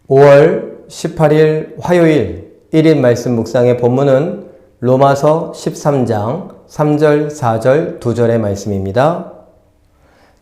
5월 18일 화요일 1인 말씀 묵상의 본문은 로마서 13장 3절, 4절, 2절의 말씀입니다.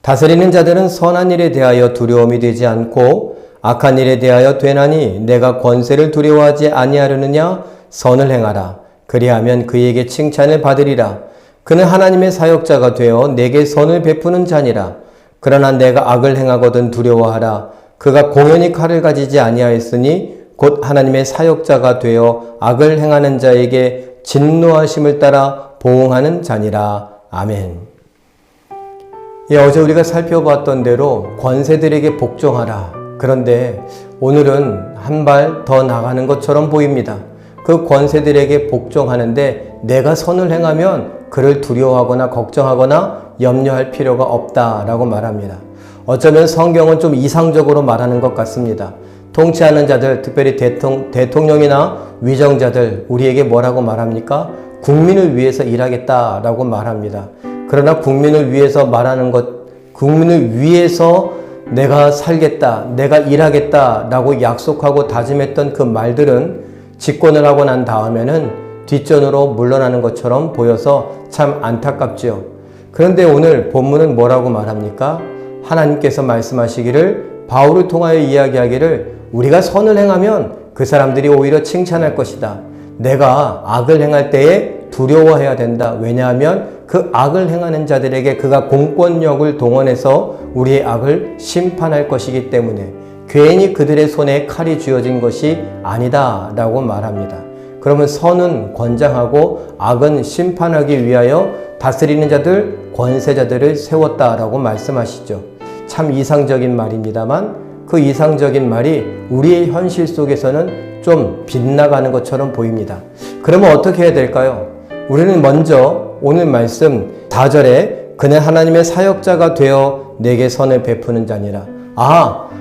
다스리는 자들은 선한 일에 대하여 두려움이 되지 않고 악한 일에 대하여 되나니 내가 권세를 두려워하지 아니하려느냐? 선을 행하라. 그리하면 그에게 칭찬을 받으리라. 그는 하나님의 사역자가 되어 내게 선을 베푸는 자니라. 그러나 내가 악을 행하거든 두려워하라. 그가 공연히 칼을 가지지 아니하였으니 곧 하나님의 사역자가 되어 악을 행하는 자에게 진노하심을 따라 보응하는 자니라. 아멘. 어제 우리가 살펴봤던 대로 권세들에게 복종하라. 그런데 오늘은 한 발 더 나가는 것처럼 보입니다. 그 권세들에게 복종하는데 내가 선을 행하면 그를 두려워하거나 걱정하거나 염려할 필요가 없다라고 말합니다. 어쩌면 성경은 좀 이상적으로 말하는 것 같습니다. 통치하는 자들, 특별히 대통령이나 위정자들, 우리에게 뭐라고 말합니까? 국민을 위해서 일하겠다라고 말합니다. 그러나 국민을 위해서 말하는 것, 국민을 위해서 내가 살겠다, 내가 일하겠다라고 약속하고 다짐했던 그 말들은 집권을 하고 난 다음에는 뒷전으로 물러나는 것처럼 보여서 참 안타깝지요. 그런데 오늘 본문은 뭐라고 말합니까? 하나님께서 말씀하시기를, 바울을 통하여 이야기하기를, 우리가 선을 행하면 그 사람들이 오히려 칭찬할 것이다. 내가 악을 행할 때에 두려워해야 된다. 왜냐하면 그 악을 행하는 자들에게 그가 공권력을 동원해서 우리의 악을 심판할 것이기 때문에 괜히 그들의 손에 칼이 쥐어진 것이 아니다 라고 말합니다. 그러면 선은 권장하고 악은 심판하기 위하여 다스리는 자들, 권세자들을 세웠다라고 말씀하시죠. 참 이상적인 말입니다만 그 이상적인 말이 우리의 현실 속에서는 좀 빗나가는 것처럼 보입니다. 그러면 어떻게 해야 될까요? 우리는 먼저 오늘 말씀 4절에 그는 하나님의 사역자가 되어 내게 선을 베푸는 자니라.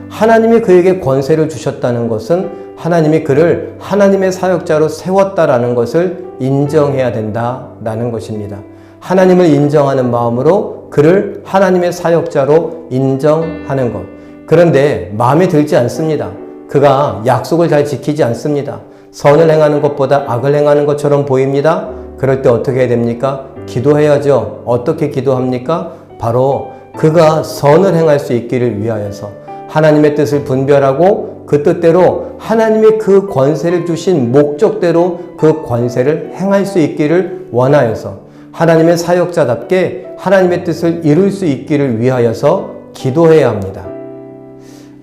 하나님이 그에게 권세를 주셨다는 것은 하나님이 그를 하나님의 사역자로 세웠다라는 것을 인정해야 된다라는 것입니다. 하나님을 인정하는 마음으로 그를 하나님의 사역자로 인정하는 것. 그런데 마음에 들지 않습니다. 그가 약속을 잘 지키지 않습니다. 선을 행하는 것보다 악을 행하는 것처럼 보입니다. 그럴 때 어떻게 해야 됩니까? 기도해야죠. 어떻게 기도합니까? 바로 그가 선을 행할 수 있기를 위하여서 하나님의 뜻을 분별하고 그 뜻대로 하나님의 그 권세를 주신 목적대로 그 권세를 행할 수 있기를 원하여서 하나님의 사역자답게 하나님의 뜻을 이룰 수 있기를 위하여서 기도해야 합니다.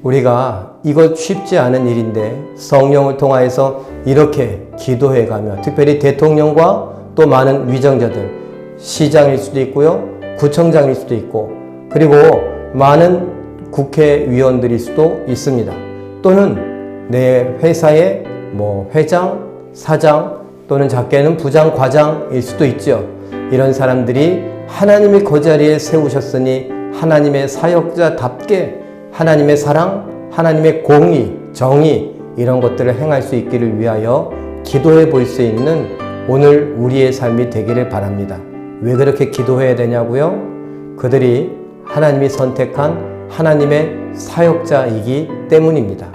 우리가 이것 쉽지 않은 일인데 성령을 통하여서 이렇게 기도해가며 특별히 대통령과 또 많은 위정자들, 시장일 수도 있고요, 구청장일 수도 있고, 그리고 많은 국회의원들일 수도 있습니다. 또는 내 회사의 회장, 사장, 또는 작게는 부장, 과장일 수도 있죠. 이런 사람들이 하나님이 그 자리에 세우셨으니 하나님의 사역자답게 하나님의 사랑, 하나님의 공의, 정의 이런 것들을 행할 수 있기를 위하여 기도해 볼 수 있는 오늘 우리의 삶이 되기를 바랍니다. 왜 그렇게 기도해야 되냐고요? 그들이 하나님이 선택한 하나님의 사역자이기 때문입니다.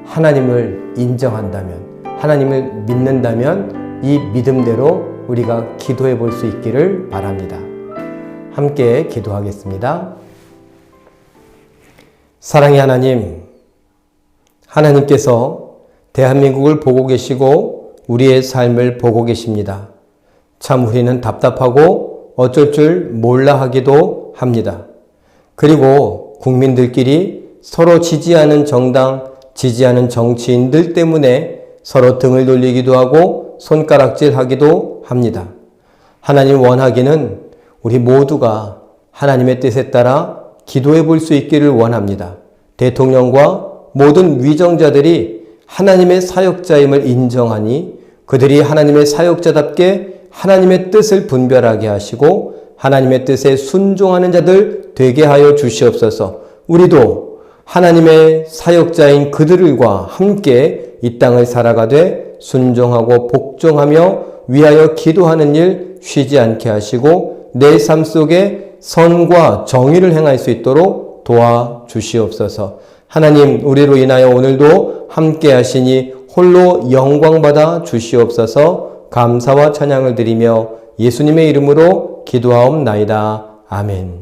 하나님을 인정한다면, 하나님을 믿는다면 이 믿음대로 우리가 기도해 볼 수 있기를 바랍니다. 함께 기도하겠습니다. 사랑의 하나님, 하나님께서 대한민국을 보고 계시고 우리의 삶을 보고 계십니다. 참 우리는 답답하고 어쩔 줄 몰라 하기도 합니다. 그리고 국민들끼리 서로 지지하는 정당, 지지하는 정치인들 때문에 서로 등을 돌리기도 하고 손가락질하기도 합니다. 하나님 원하기는 우리 모두가 하나님의 뜻에 따라 기도해 볼 수 있기를 원합니다. 대통령과 모든 위정자들이 하나님의 사역자임을 인정하니 그들이 하나님의 사역자답게 하나님의 뜻을 분별하게 하시고 하나님의 뜻에 순종하는 자들 되게 하여 주시옵소서. 우리도 하나님의 사역자인 그들과 함께 이 땅을 살아가되 순종하고 복종하며 위하여 기도하는 일 쉬지 않게 하시고 내 삶 속에 선과 정의를 행할 수 있도록 도와주시옵소서. 하나님, 우리로 인하여 오늘도 함께 하시니 홀로 영광받아 주시옵소서. 감사와 찬양을 드리며 예수님의 이름으로 기도하옵나이다. 아멘.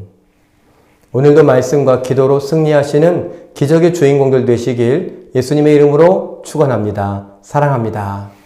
오늘도 말씀과 기도로 승리하시는 기적의 주인공들 되시길 예수님의 이름으로 축원합니다. 사랑합니다.